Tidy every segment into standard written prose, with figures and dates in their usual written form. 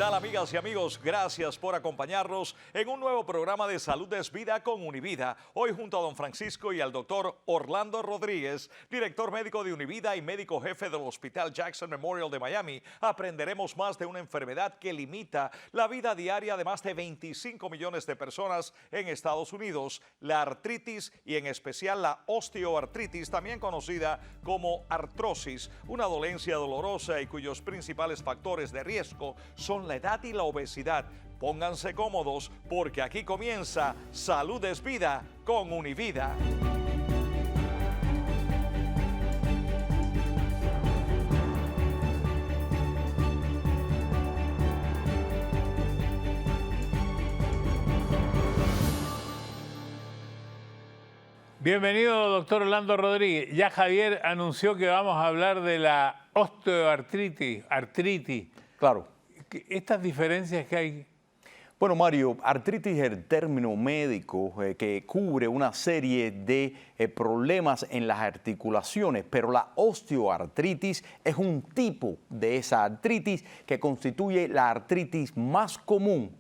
tal, amigas y amigos? Gracias por acompañarnos en un nuevo programa de Salud es Vida con Univida. Hoy junto a don Francisco y al doctor Orlando Rodríguez, director médico de Univida y médico jefe del Hospital Jackson Memorial de Miami, aprenderemos más de una enfermedad que limita la vida diaria de más de 25 millones de personas en Estados Unidos, la artritis y en especial la osteoartritis, también conocida como artrosis, una dolencia dolorosa y cuyos principales factores de riesgo son la edad y la obesidad. Pónganse cómodos porque aquí comienza Salud es Vida con Univida. Bienvenido, doctor Orlando Rodríguez. Ya Javier anunció que vamos a hablar de la osteoartritis, Claro. ¿Estas diferencias que hay? Bueno, Mario, artritis es el término médico que cubre una serie de problemas en las articulaciones, pero la osteoartritis es un tipo de esa artritis que constituye la artritis más común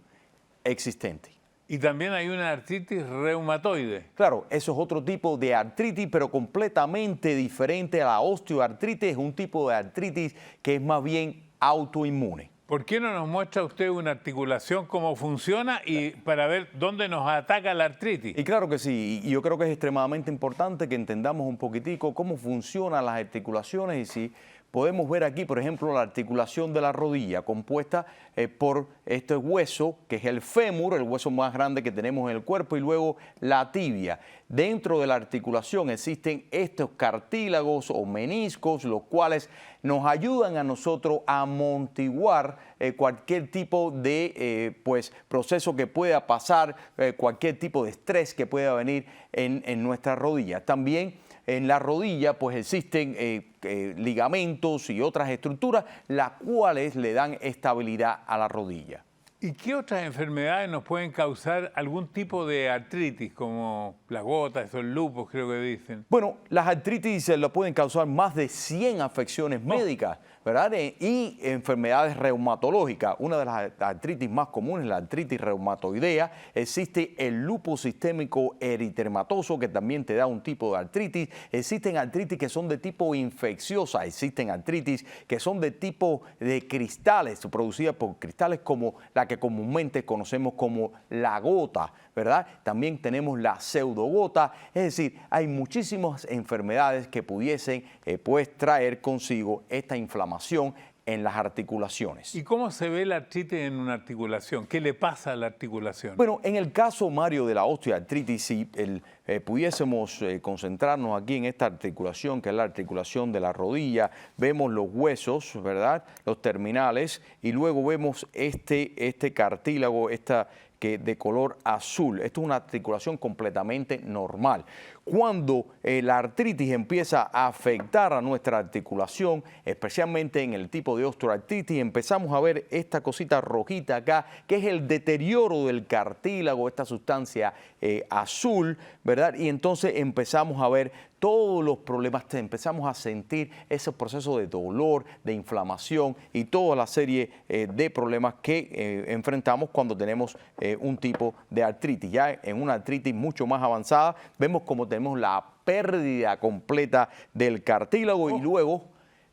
existente. Y también hay una artritis reumatoide. Claro, eso es otro tipo de artritis, pero completamente diferente a la osteoartritis. Es un tipo de artritis que es más bien autoinmune. ¿Por qué no nos muestra usted una articulación, cómo funciona y para ver dónde nos ataca la artritis? Y claro que sí, y yo creo que es extremadamente importante que entendamos un poquitico cómo funcionan las articulaciones y si podemos ver aquí, por ejemplo, la articulación de la rodilla compuesta por este hueso, que es el fémur, el hueso más grande que tenemos en el cuerpo, y luego la tibia. Dentro de la articulación existen estos cartílagos o meniscos, los cuales nos ayudan a nosotros a amortiguar cualquier tipo de proceso que pueda pasar, cualquier tipo de estrés que pueda venir en nuestra rodilla. También en la rodilla pues existen ligamentos y otras estructuras, las cuales le dan estabilidad a la rodilla. ¿Y qué otras enfermedades nos pueden causar algún tipo de artritis, como la gota, esos lupus creo que dicen? Bueno, las artritis lo pueden causar más de 100 afecciones médicas, ¿verdad? Y enfermedades reumatológicas. Una de las artritis más comunes, la artritis reumatoidea. Existe el lupus sistémico eritematoso, que también te da un tipo de artritis. Existen artritis que son de tipo infecciosa. Existen artritis que son de tipo de cristales, producidas por cristales como la que comúnmente conocemos como la gota, ¿verdad? También tenemos la pseudogota. Es decir, hay muchísimas enfermedades que pudiesen traer consigo esta inflamación en las articulaciones. ¿Y cómo se ve la artritis en una articulación? ¿Qué le pasa a la articulación? Bueno, en el caso, Mario, de la osteoartritis, si pudiésemos concentrarnos aquí en esta articulación, que es la articulación de la rodilla, vemos los huesos, ¿verdad? Los terminales, y luego vemos este cartílago, que de color azul. Esto es una articulación completamente normal. Cuando la artritis empieza a afectar a nuestra articulación, especialmente en el tipo de osteoartritis, empezamos a ver esta cosita rojita acá, que es el deterioro del cartílago, esta sustancia azul, ¿verdad? Y entonces empezamos a ver todos los problemas, empezamos a sentir ese proceso de dolor, de inflamación y toda la serie de problemas que enfrentamos cuando tenemos un tipo de artritis. Ya en una artritis mucho más avanzada, vemos como tenemos la pérdida completa del cartílago y luego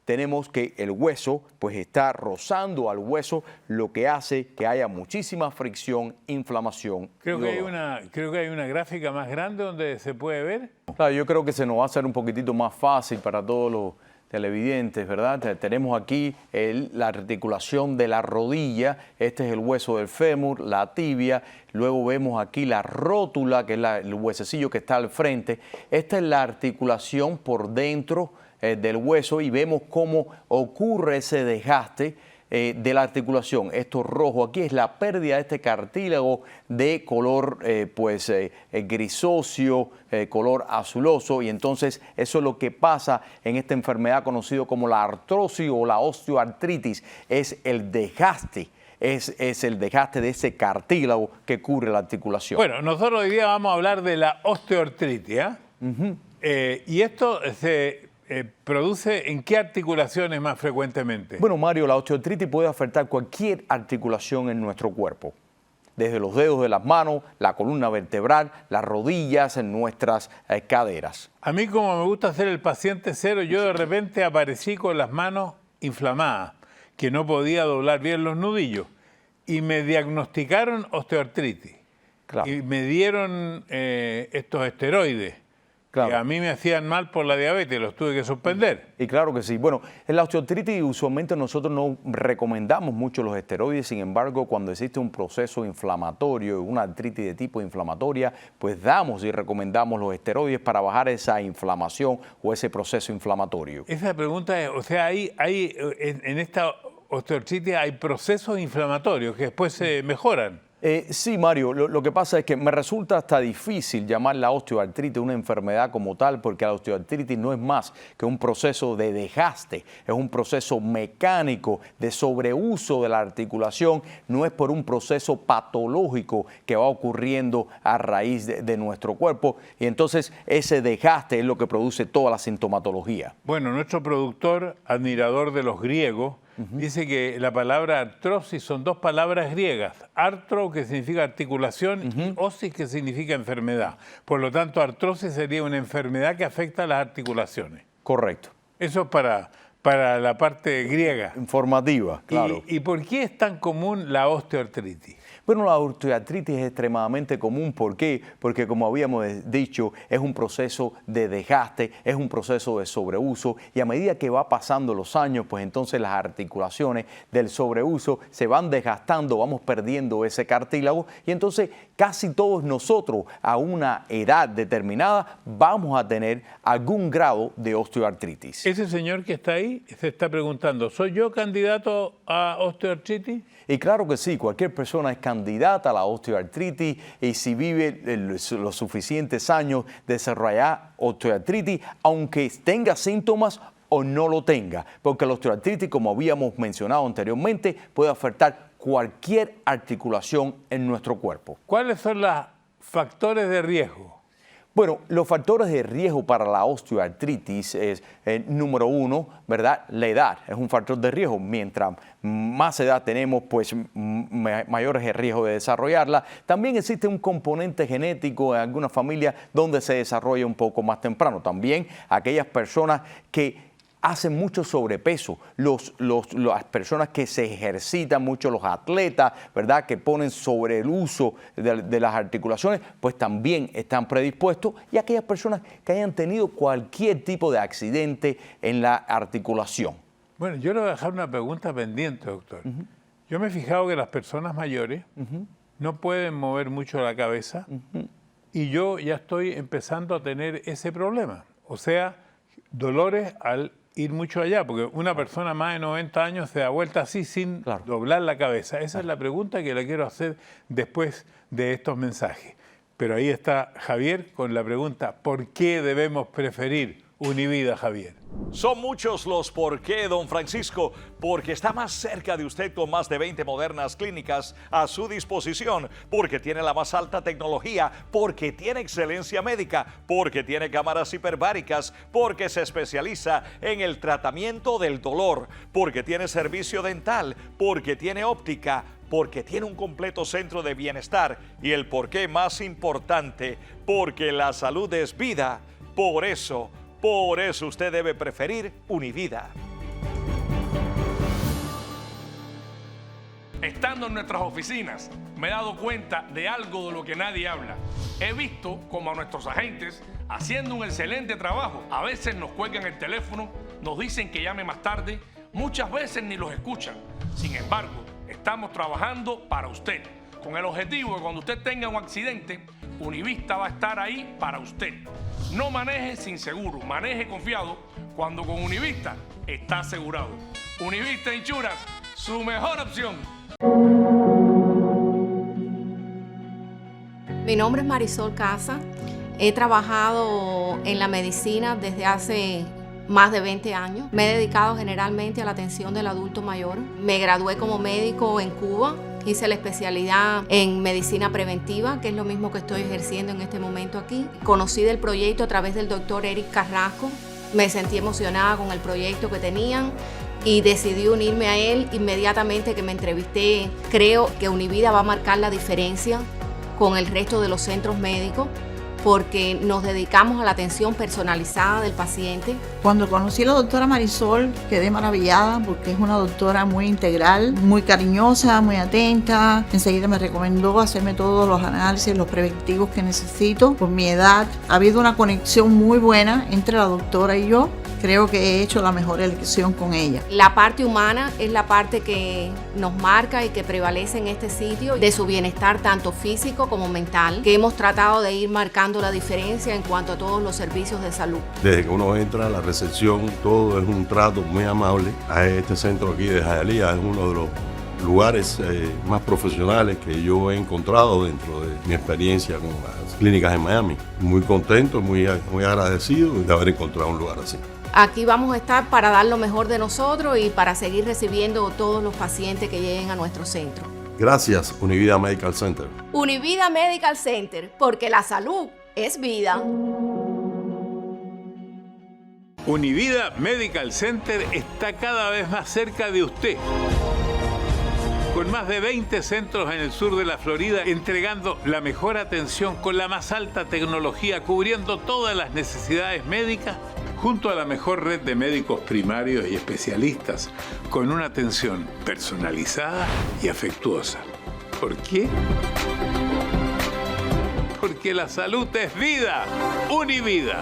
tenemos que el hueso pues está rozando al hueso, lo que hace que haya muchísima fricción, inflamación. Creo que hay una gráfica más grande donde se puede ver. Claro, yo creo que se nos va a hacer un poquitito más fácil para todos los televidentes, ¿verdad? Tenemos aquí la articulación de la rodilla, este es el hueso del fémur, la tibia, luego vemos aquí la rótula, que es el huesecillo que está al frente. Esta es la articulación por dentro del hueso y vemos cómo ocurre ese desgaste de la articulación. Esto rojo aquí es la pérdida de este cartílago de color grisóceo, color azuloso, y entonces eso es lo que pasa en esta enfermedad conocida como la artrosis o la osteoartritis, es el desgaste. Es el desgaste de ese cartílago que cubre la articulación. Bueno, nosotros hoy día vamos a hablar de la osteoartritis, ¿eh? Y esto ¿produce en qué articulaciones más frecuentemente? Bueno, Mario, la osteoartritis puede afectar cualquier articulación en nuestro cuerpo, desde los dedos de las manos, la columna vertebral, las rodillas, en nuestras caderas. A mí, como me gusta ser el paciente cero, yo de repente aparecí con las manos inflamadas, que no podía doblar bien los nudillos, y me diagnosticaron osteoartritis. Claro. Y me dieron estos esteroides, Claro. que a mí me hacían mal por la diabetes, los tuve que suspender. Y claro que sí. Bueno, en la osteoartritis usualmente nosotros no recomendamos mucho los esteroides, sin embargo, cuando existe un proceso inflamatorio, una artritis de tipo inflamatoria, pues damos y recomendamos los esteroides para bajar esa inflamación o ese proceso inflamatorio. Esa pregunta es, o sea, en esta osteoartritis hay procesos inflamatorios que después se mejoran. Sí, Mario, lo que pasa es que me resulta hasta difícil llamar la osteoartritis una enfermedad como tal, porque la osteoartritis no es más que un proceso de desgaste, es un proceso mecánico de sobreuso de la articulación, no es por un proceso patológico que va ocurriendo a raíz de nuestro cuerpo, y entonces ese desgaste es lo que produce toda la sintomatología. Bueno, nuestro productor, admirador de los griegos, dice que la palabra artrosis son dos palabras griegas. Artro, que significa articulación, y osis, que significa enfermedad. Por lo tanto, artrosis sería una enfermedad que afecta a las articulaciones. Correcto. Eso es para la parte griega. Informativa, claro. ¿Y por qué es tan común la osteoartritis? Bueno, la osteoartritis es extremadamente común. ¿Por qué? Porque, como habíamos dicho, es un proceso de desgaste, es un proceso de sobreuso, y a medida que va pasando los años, pues entonces las articulaciones del sobreuso se van desgastando, vamos perdiendo ese cartílago, y entonces casi todos nosotros a una edad determinada vamos a tener algún grado de osteoartritis. Ese señor que está ahí se está preguntando, ¿soy yo candidato a osteoartritis? Y claro que sí, cualquier persona es candidata a la osteoartritis, y si vive los suficientes años desarrollar osteoartritis, aunque tenga síntomas o no lo tenga, porque la osteoartritis, como habíamos mencionado anteriormente, puede afectar cualquier articulación en nuestro cuerpo. ¿Cuáles son los factores de riesgo? Bueno, los factores de riesgo para la osteoartritis es, número uno, ¿verdad? La edad es un factor de riesgo. Mientras más edad tenemos, pues mayor es el riesgo de desarrollarla. También existe un componente genético en algunas familias donde se desarrolla un poco más temprano. También aquellas personas que hacen mucho sobrepeso, las personas que se ejercitan mucho, los atletas, ¿verdad?, que ponen sobre el uso de las articulaciones, pues también están predispuestos, y aquellas personas que hayan tenido cualquier tipo de accidente en la articulación. Bueno, yo le voy a dejar una pregunta pendiente, doctor. Yo me he fijado que las personas mayores no pueden mover mucho la cabeza, y yo ya estoy empezando a tener ese problema. O sea, dolores al ir mucho allá, porque una persona más de 90 años se da vuelta así sin doblar la cabeza. Esa es la pregunta que le quiero hacer después de estos mensajes. Pero ahí está Javier con la pregunta, ¿por qué debemos preferir Univida, Javier? Son muchos los por qué, don Francisco, porque está más cerca de usted con más de 20 modernas clínicas a su disposición, porque tiene la más alta tecnología, porque tiene excelencia médica, porque tiene cámaras hiperbáricas, porque se especializa en el tratamiento del dolor, porque tiene servicio dental, porque tiene óptica, porque tiene un completo centro de bienestar, y el por qué más importante, porque la salud es vida. Por eso usted debe preferir Univida. Estando en nuestras oficinas, me he dado cuenta de algo de lo que nadie habla. He visto como a nuestros agentes, haciendo un excelente trabajo, a veces nos cuelgan el teléfono, nos dicen que llame más tarde, muchas veces ni los escuchan. Sin embargo, estamos trabajando para usted, con el objetivo de que cuando usted tenga un accidente, Univista va a estar ahí para usted. No maneje sin seguro, maneje confiado, cuando con Univista está asegurado. Univista Insurance, su mejor opción. Mi nombre es Marisol Casa. He trabajado en la medicina desde hace más de 20 años. Me he dedicado generalmente a la atención del adulto mayor. Me gradué como médico en Cuba. Hice la especialidad en medicina preventiva, que es lo mismo que estoy ejerciendo en este momento aquí. Conocí del proyecto a través del doctor Eric Carrasco Me sentí emocionada con el proyecto que tenían y decidí unirme a él inmediatamente que me entrevisté. Creo que Univida va a marcar la diferencia con el resto de los centros médicos porque nos dedicamos a la atención personalizada del paciente. Cuando conocí a la doctora Marisol quedé maravillada porque es una doctora muy integral, muy cariñosa, muy atenta. Enseguida me recomendó hacerme todos los análisis, los preventivos que necesito. Por mi edad ha habido una conexión muy buena entre la doctora y yo. Creo que he hecho la mejor elección con ella. La parte humana es la parte que nos marca y que prevalece en este sitio, de su bienestar tanto físico como mental, que hemos tratado de ir marcando la diferencia en cuanto a todos los servicios de salud. Desde que uno entra a la recepción, todo es un trato muy amable. Este centro aquí de Hialeah es uno de los lugares más profesionales que yo he encontrado dentro de mi experiencia con las clínicas en Miami. Muy contento, muy agradecido de haber encontrado un lugar así. Aquí vamos a estar para dar lo mejor de nosotros y para seguir recibiendo todos los pacientes que lleguen a nuestro centro. Gracias, Univida Medical Center. Univida Medical Center, porque la salud es vida. Univida Medical Center está cada vez más cerca de usted. Con más de 20 centros en el sur de la Florida, entregando la mejor atención con la más alta tecnología, cubriendo todas las necesidades médicas, junto a la mejor red de médicos primarios y especialistas, con una atención personalizada y afectuosa. ¿Por qué? Porque la salud es vida. Univida.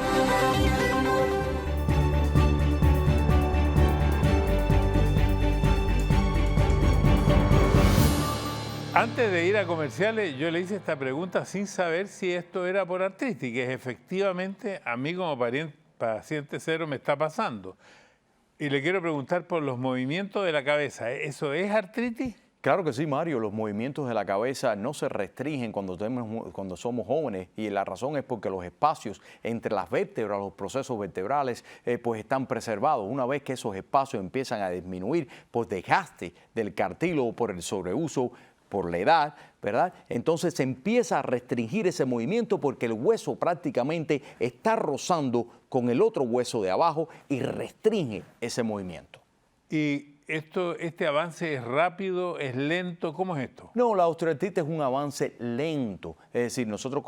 Antes de ir a comerciales, yo le hice esta pregunta sin saber si esto era por artritis, que efectivamente a mí como paciente cero me está pasando. Y le quiero preguntar por los movimientos de la cabeza. ¿Eso es artritis? Claro que sí, Mario. Los movimientos de la cabeza no se restringen cuando somos jóvenes, y la razón es porque los espacios entre las vértebras, los procesos vertebrales, pues están preservados. Una vez que esos espacios empiezan a disminuir por desgaste del cartílago, por el sobreuso, por la edad, ¿verdad? Entonces se empieza a restringir ese movimiento porque el hueso prácticamente está rozando con el otro hueso de abajo y restringe ese movimiento. ¿Y este avance es rápido, es lento? ¿Cómo es esto? No, la osteoartritis es un avance lento. Es decir, nosotros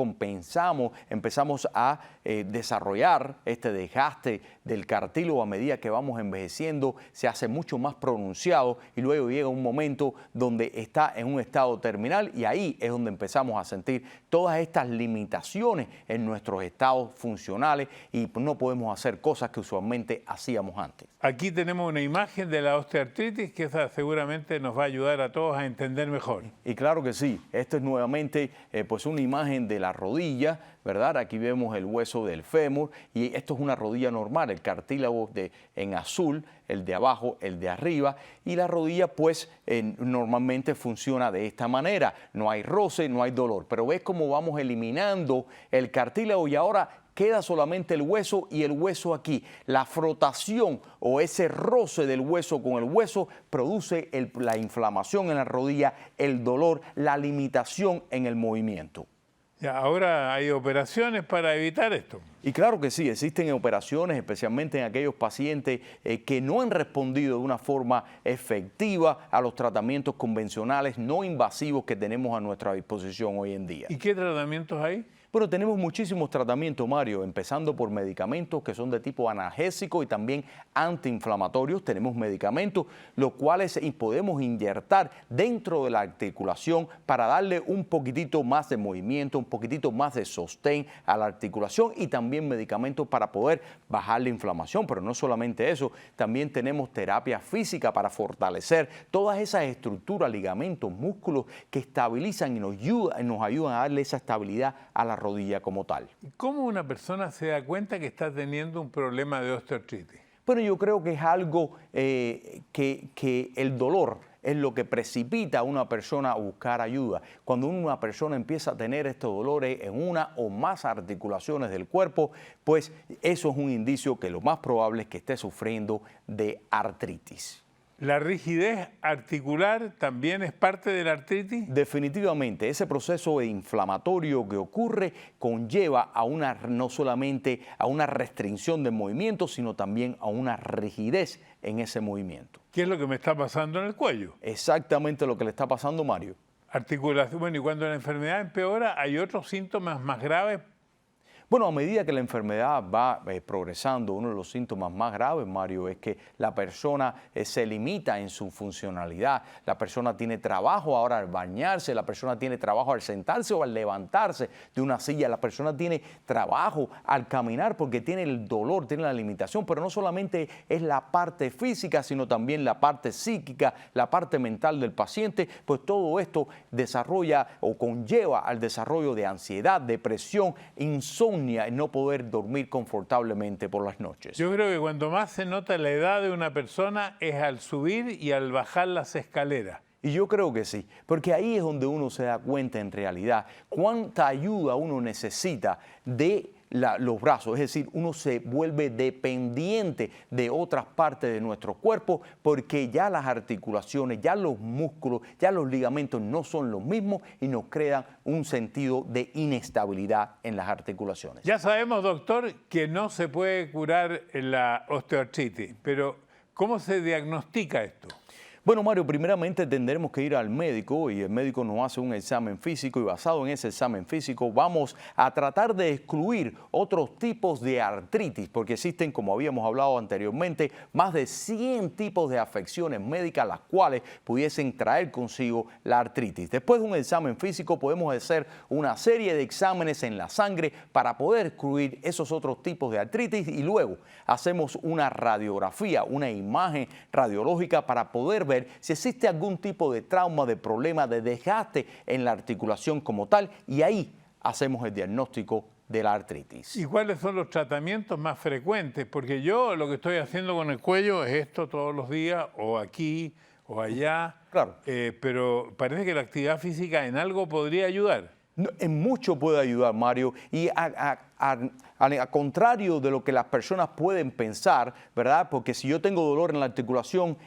empezamos a desarrollar este desgaste del cartílago a medida que vamos envejeciendo, se hace mucho más pronunciado y luego llega un momento donde está en un estado terminal y ahí es donde empezamos a sentir todas estas limitaciones en nuestros estados funcionales y no podemos hacer cosas que usualmente hacíamos antes. Aquí tenemos una imagen de la osteoartritis que esa seguramente nos va a ayudar a todos a entender mejor. Y claro que sí, esto es nuevamente pues una imagen de la rodilla, ¿verdad? Aquí vemos el hueso del fémur y esto es una rodilla normal, el cartílago en azul, el de abajo, el de arriba, y la rodilla pues normalmente funciona de esta manera, no hay roce, no hay dolor, pero ves cómo vamos eliminando el cartílago y ahora queda solamente el hueso y el hueso aquí. La frotación o ese roce del hueso con el hueso produce la inflamación en la rodilla, el dolor, la limitación en el movimiento. Ya, ahora hay operaciones para evitar esto. Y claro que sí, existen operaciones, especialmente en aquellos pacientes que no han respondido de una forma efectiva a los tratamientos convencionales no invasivos que tenemos a nuestra disposición hoy en día. ¿Y qué tratamientos hay? Bueno, tenemos muchísimos tratamientos, Mario, empezando por medicamentos que son de tipo analgésico y también antiinflamatorios. Tenemos medicamentos los cuales podemos inyectar dentro de la articulación para darle un poquitito más de movimiento, un poquitito más de sostén a la articulación y también medicamentos para poder bajar la inflamación. Pero no solamente eso, también tenemos terapia física para fortalecer todas esas estructuras, ligamentos, músculos que estabilizan y nos ayudan a darle esa estabilidad a la rodilla como tal. ¿Cómo una persona se da cuenta que está teniendo un problema de osteoartritis? Bueno, yo creo que es algo que el dolor es lo que precipita a una persona a buscar ayuda. Cuando una persona empieza a tener estos dolores en una o más articulaciones del cuerpo, pues eso es un indicio que lo más probable es que esté sufriendo de artritis. ¿La rigidez articular también es parte de la artritis? Definitivamente, ese proceso inflamatorio que ocurre conlleva a no solamente a una restricción del movimiento, sino también a una rigidez en ese movimiento. ¿Qué es lo que me está pasando en el cuello? Exactamente lo que le está pasando, Mario. Articulación. Bueno, y cuando la enfermedad empeora, ¿hay otros síntomas más graves? Bueno, a medida que la enfermedad va progresando, uno de los síntomas más graves, Mario, es que la persona se limita en su funcionalidad. La persona tiene trabajo ahora al bañarse, la persona tiene trabajo al sentarse o al levantarse de una silla, la persona tiene trabajo al caminar porque tiene el dolor, tiene la limitación, pero no solamente es la parte física, sino también la parte psíquica, la parte mental del paciente, pues todo esto desarrolla o conlleva al desarrollo de ansiedad, depresión, insomnio, y no poder dormir confortablemente por las noches. Yo creo que cuando más se nota la edad de una persona es al subir y al bajar las escaleras. Y yo creo que sí, porque ahí es donde uno se da cuenta en realidad cuánta ayuda uno necesita de los brazos, es decir, uno se vuelve dependiente de otras partes de nuestro cuerpo porque ya las articulaciones, ya los músculos, ya los ligamentos no son los mismos y nos crean un sentido de inestabilidad en las articulaciones. Ya sabemos, doctor, que no se puede curar la osteoartritis, pero ¿cómo se diagnostica esto? Bueno, Mario, primeramente tendremos que ir al médico y el médico nos hace un examen físico y basado en ese examen físico vamos a tratar de excluir otros tipos de artritis porque existen, como habíamos hablado anteriormente, más de 100 tipos de afecciones médicas las cuales pudiesen traer consigo la artritis. Después de un examen físico podemos hacer una serie de exámenes en la sangre para poder excluir esos otros tipos de artritis y luego hacemos una radiografía, una imagen radiológica para poder ver si existe algún tipo de trauma, de problema, de desgaste en la articulación como tal y ahí hacemos el diagnóstico de la artritis. ¿Y cuáles son los tratamientos más frecuentes? Porque yo lo que estoy haciendo con el cuello es esto todos los días, o aquí o allá, Claro. Pero parece que la actividad física en algo podría ayudar. No, en mucho puede ayudar, Mario, y a contrario de lo que las personas pueden pensar, ¿verdad? Porque si yo tengo dolor en la articulación,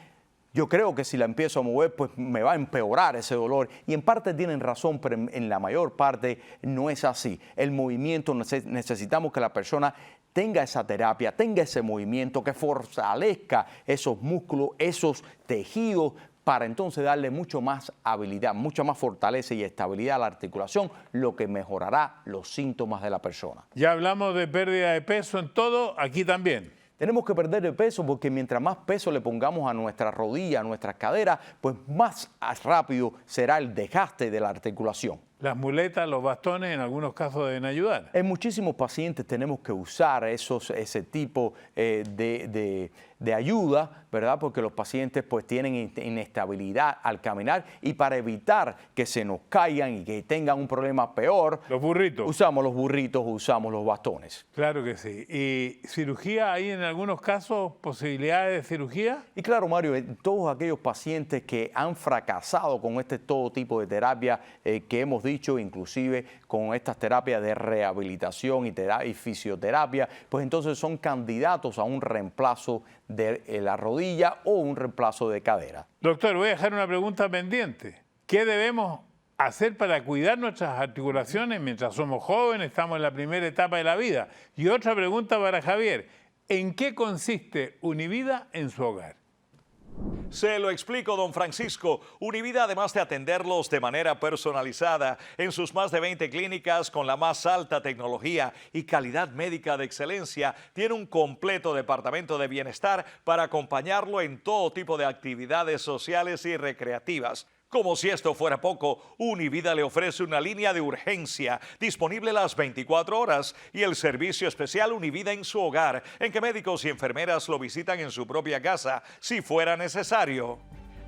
yo creo que si la empiezo a mover, pues me va a empeorar ese dolor. Y en parte tienen razón, pero en la mayor parte no es así. El movimiento, necesitamos que la persona tenga esa terapia, tenga ese movimiento, que fortalezca esos músculos, esos tejidos, para entonces darle mucho más habilidad, mucha más fortaleza y estabilidad a la articulación, lo que mejorará los síntomas de la persona. Ya hablamos de pérdida de peso en todo, aquí también. Tenemos que perder el peso porque mientras más peso le pongamos a nuestra rodilla, a nuestras caderas, pues más rápido será el desgaste de la articulación. Las muletas, los bastones, en algunos casos deben ayudar. En muchísimos pacientes tenemos que usar ese tipo de ayuda, ¿verdad? Porque los pacientes pues tienen inestabilidad al caminar y para evitar que se nos caigan y que tengan un problema peor, Los burritos. usamos los burritos, usamos los bastones. Claro que sí. ¿Y cirugía? ¿Hay en algunos casos posibilidades de cirugía? Y claro, Mario, todos aquellos pacientes que han fracasado con todo tipo de terapia que hemos dicho, inclusive con estas terapias de rehabilitación y fisioterapia, pues entonces son candidatos a un reemplazo de la rodilla o un reemplazo de cadera. Doctor, voy a dejar una pregunta pendiente. ¿Qué debemos hacer para cuidar nuestras articulaciones mientras somos jóvenes, estamos en la primera etapa de la vida? Y otra pregunta para Javier. ¿En qué consiste Univida en su hogar? Se lo explico, don Francisco. Univida, además de atenderlos de manera personalizada en sus más de 20 clínicas con la más alta tecnología y calidad médica de excelencia, tiene un completo departamento de bienestar para acompañarlo en todo tipo de actividades sociales y recreativas. Como si esto fuera poco, Univida le ofrece una línea de urgencia disponible las 24 horas y el servicio especial Univida en su hogar, en que médicos y enfermeras lo visitan en su propia casa si fuera necesario.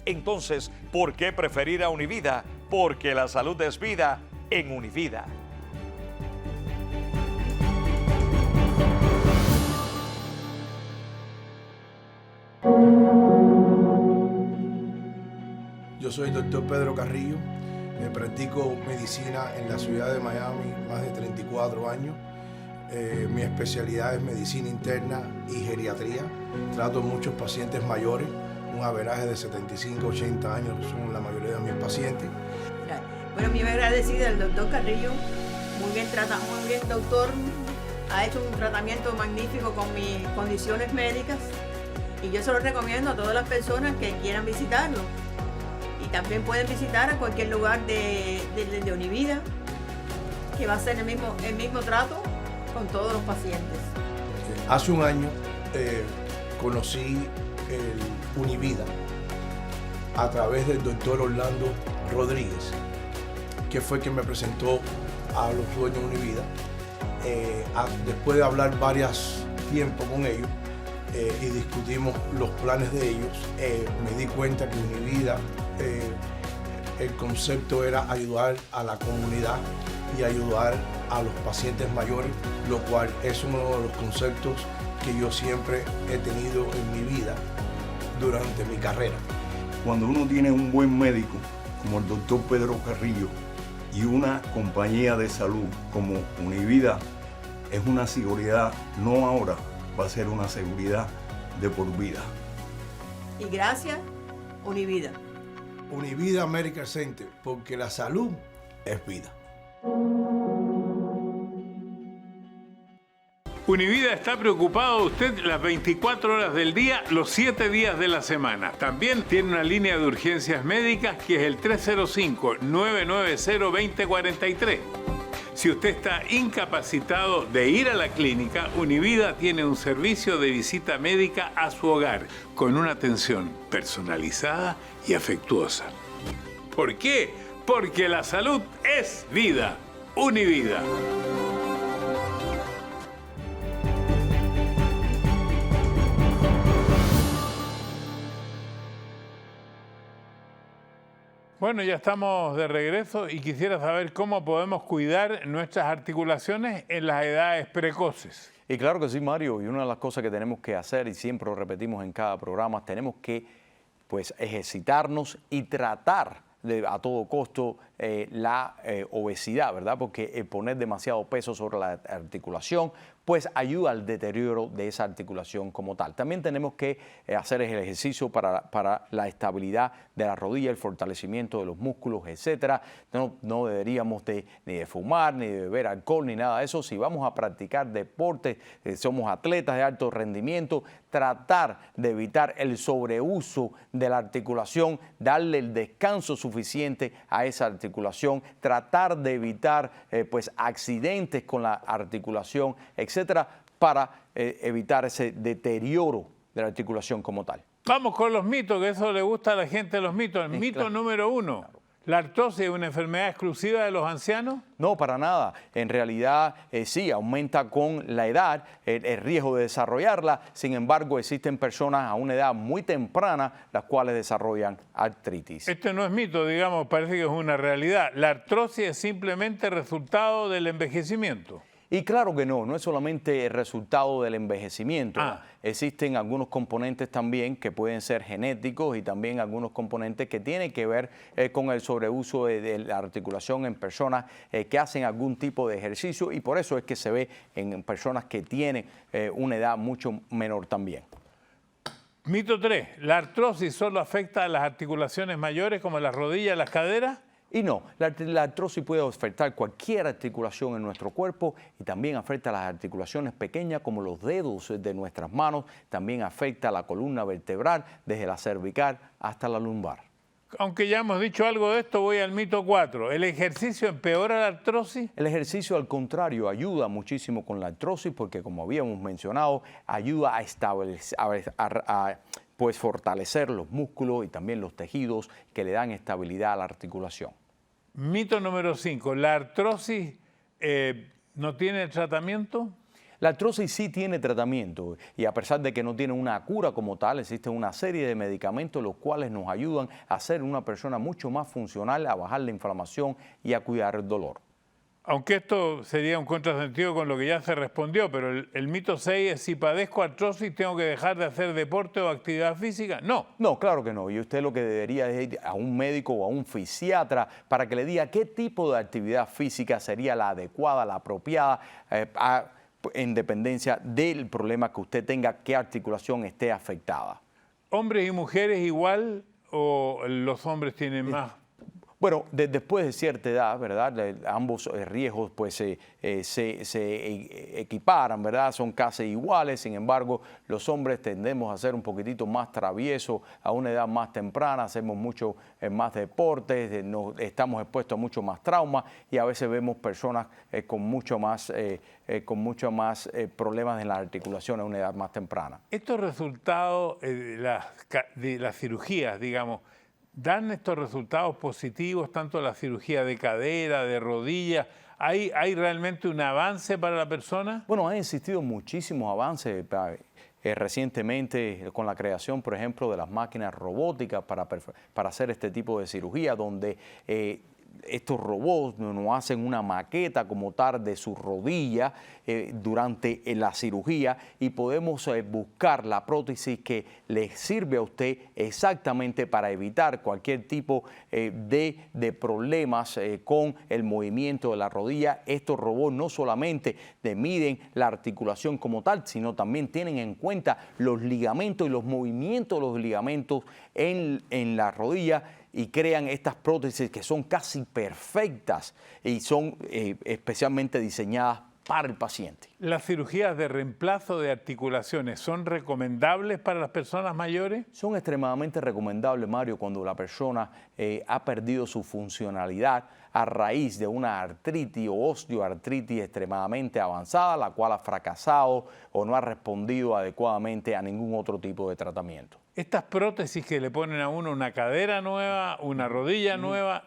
Entonces, ¿por qué preferir a Univida? Porque la salud es vida en Univida. Yo soy el doctor Pedro Carrillo, practico medicina en la ciudad de Miami más de 34 años. Mi especialidad es medicina interna y geriatría. Trato muchos pacientes mayores un averaje de 75, 80 años, son la mayoría de mis pacientes. Bueno, a mí me agradecida el doctor Carrillo, muy bien tratado, muy bien doctor, ha hecho un tratamiento magnífico con mis condiciones médicas y yo se lo recomiendo a todas las personas que quieran visitarlo. Y también pueden visitar a cualquier lugar de Univida, que va a ser el mismo trato con todos los pacientes. Hace un año conocí el Univida a través del doctor Orlando Rodríguez, que fue quien me presentó a los dueños de Univida. Después de hablar varios tiempos con ellos y discutimos los planes de ellos, me di cuenta que Univida, el concepto era ayudar a la comunidad y ayudar a los pacientes mayores, lo cual es uno de los conceptos que yo siempre he tenido en mi vida durante mi carrera. Cuando uno tiene un buen médico como el doctor Pedro Carrillo y una compañía de salud como Univida, es una seguridad, no ahora, va a ser una seguridad de por vida. Y gracias, Univida. Univida Medical Center, porque la salud es vida. Univida está preocupado de usted las 24 horas del día, los 7 días de la semana. También tiene una línea de urgencias médicas que es el 305-990-2043. Si usted está incapacitado de ir a la clínica, Univida tiene un servicio de visita médica a su hogar con una atención personalizada y afectuosa. ¿Por qué? Porque la salud es vida. Univida. Bueno, ya estamos de regreso y quisiera saber cómo podemos cuidar nuestras articulaciones en las edades precoces. Y claro que sí, Mario, y una de las cosas que tenemos que hacer, y siempre lo repetimos en cada programa, tenemos que ejercitarnos y tratar a todo costo la obesidad, ¿verdad? Porque poner demasiado peso sobre la articulación pues ayuda al deterioro de esa articulación como tal. También tenemos que hacer el ejercicio para la estabilidad de la rodilla, el fortalecimiento de los músculos, etcétera. No deberíamos ni de fumar, ni de beber alcohol, ni nada de eso. Si vamos a practicar deporte, somos atletas de alto rendimiento, tratar de evitar el sobreuso de la articulación, darle el descanso suficiente a esa articulación, tratar de evitar accidentes con la articulación, etcétera, para evitar ese deterioro de la articulación como tal. Vamos con los mitos, que eso le gusta a la gente, los mitos. El mito claro. número 1. Claro. ¿La artrosis es una enfermedad exclusiva de los ancianos? No, para nada. En realidad, sí, aumenta con la edad el riesgo de desarrollarla. Sin embargo, existen personas a una edad muy temprana las cuales desarrollan artritis. Esto no es mito, digamos, parece que es una realidad. La artrosis es simplemente resultado del envejecimiento. Y claro que no es solamente el resultado del envejecimiento. Existen algunos componentes también que pueden ser genéticos y también algunos componentes que tienen que ver con el sobreuso de la articulación en personas que hacen algún tipo de ejercicio, y por eso es que se ve en personas que tienen una edad mucho menor también. Mito 3. ¿La artrosis solo afecta a las articulaciones mayores como las rodillas, las caderas? Y no, la artrosis puede afectar cualquier articulación en nuestro cuerpo y también afecta a las articulaciones pequeñas como los dedos de nuestras manos, también afecta a la columna vertebral desde la cervical hasta la lumbar. Aunque ya hemos dicho algo de esto, voy al mito 4. ¿El ejercicio empeora la artrosis? El ejercicio, al contrario, ayuda muchísimo con la artrosis porque, como habíamos mencionado, ayuda a establecer, pues fortalecer los músculos y también los tejidos que le dan estabilidad a la articulación. Mito número 5. ¿La artrosis no tiene tratamiento? La artrosis sí tiene tratamiento y a pesar de que no tiene una cura como tal, existe una serie de medicamentos los cuales nos ayudan a ser una persona mucho más funcional, a bajar la inflamación y a cuidar el dolor. Aunque esto sería un contrasentido con lo que ya se respondió, pero el mito 6 es: si padezco artrosis, ¿tengo que dejar de hacer deporte o actividad física? No. No, claro que no. Y usted lo que debería es ir a un médico o a un fisiatra para que le diga qué tipo de actividad física sería la adecuada, la apropiada, en dependencia del problema que usted tenga, qué articulación esté afectada. hombres y mujeres igual o los hombres tienen más? Bueno, después de cierta edad, ¿verdad? Ambos riesgos pues se equiparan, ¿verdad? Son casi iguales. Sin embargo, los hombres tendemos a ser un poquitito más traviesos a una edad más temprana, hacemos mucho más deportes, estamos expuestos a mucho más trauma y a veces vemos personas con mucho más problemas en las articulaciones a una edad más temprana. Estos resultados de las cirugías, digamos, ¿dan estos resultados positivos, tanto la cirugía de cadera, de rodilla? ¿Hay realmente un avance para la persona? Bueno, han existido muchísimos avances recientemente con la creación, por ejemplo, de las máquinas robóticas para hacer este tipo de cirugía, donde estos robots nos hacen una maqueta como tal de su rodilla durante la cirugía y podemos buscar la prótesis que le sirve a usted exactamente para evitar cualquier tipo de problemas con el movimiento de la rodilla. Estos robots no solamente miden la articulación como tal, sino también tienen en cuenta los ligamentos y los movimientos de los ligamentos en la rodilla y crean estas prótesis que son casi perfectas y son especialmente diseñadas para el paciente. ¿Las cirugías de reemplazo de articulaciones son recomendables para las personas mayores? Son extremadamente recomendables, Mario, cuando la persona ha perdido su funcionalidad a raíz de una artritis o osteoartritis extremadamente avanzada, la cual ha fracasado o no ha respondido adecuadamente a ningún otro tipo de tratamiento. ¿Estas prótesis que le ponen a uno una cadera nueva, una rodilla nueva,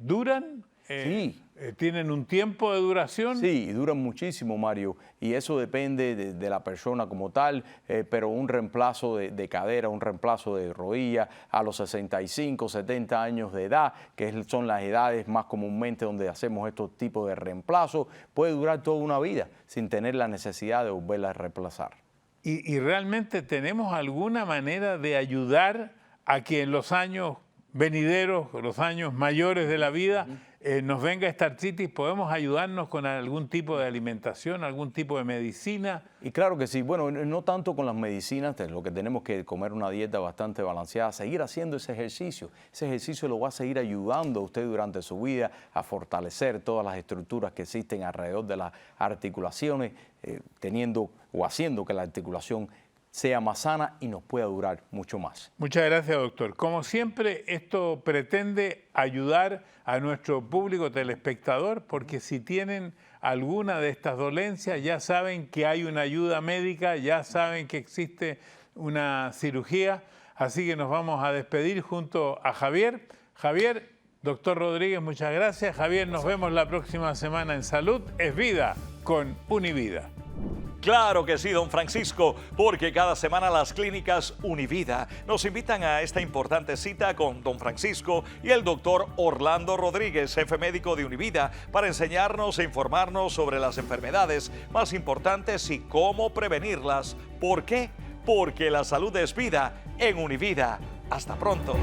duran? Sí. ¿Tienen un tiempo de duración? Sí, duran muchísimo, Mario, y eso depende de la persona como tal, pero un reemplazo de cadera, un reemplazo de rodilla a los 65, 70 años de edad, que son las edades más comúnmente donde hacemos estos tipos de reemplazos, puede durar toda una vida sin tener la necesidad de volverla a reemplazar. ¿Y realmente tenemos alguna manera de ayudar a que en los años venideros, los años mayores de la vida, nos venga esta artritis? ¿Podemos ayudarnos con algún tipo de alimentación, algún tipo de medicina? Y claro que sí. Bueno, no tanto con las medicinas, lo que tenemos que comer una dieta bastante balanceada, seguir haciendo ese ejercicio. Ese ejercicio lo va a seguir ayudando a usted durante su vida a fortalecer todas las estructuras que existen alrededor de las articulaciones, teniendo o haciendo que la articulación sea más sana y nos pueda durar mucho más. Muchas gracias, doctor. Como siempre, esto pretende ayudar a nuestro público telespectador, porque si tienen alguna de estas dolencias, ya saben que hay una ayuda médica, ya saben que existe una cirugía, así que nos vamos a despedir junto a Javier. Javier, doctor Rodríguez, muchas gracias. Javier, nos vemos la próxima semana en Salud es Vida con Univida. Claro que sí, don Francisco, porque cada semana las clínicas Univida nos invitan a esta importante cita con don Francisco y el doctor Orlando Rodríguez, jefe médico de Univida, para enseñarnos e informarnos sobre las enfermedades más importantes y cómo prevenirlas. ¿Por qué? Porque la salud es vida en Univida. Hasta pronto.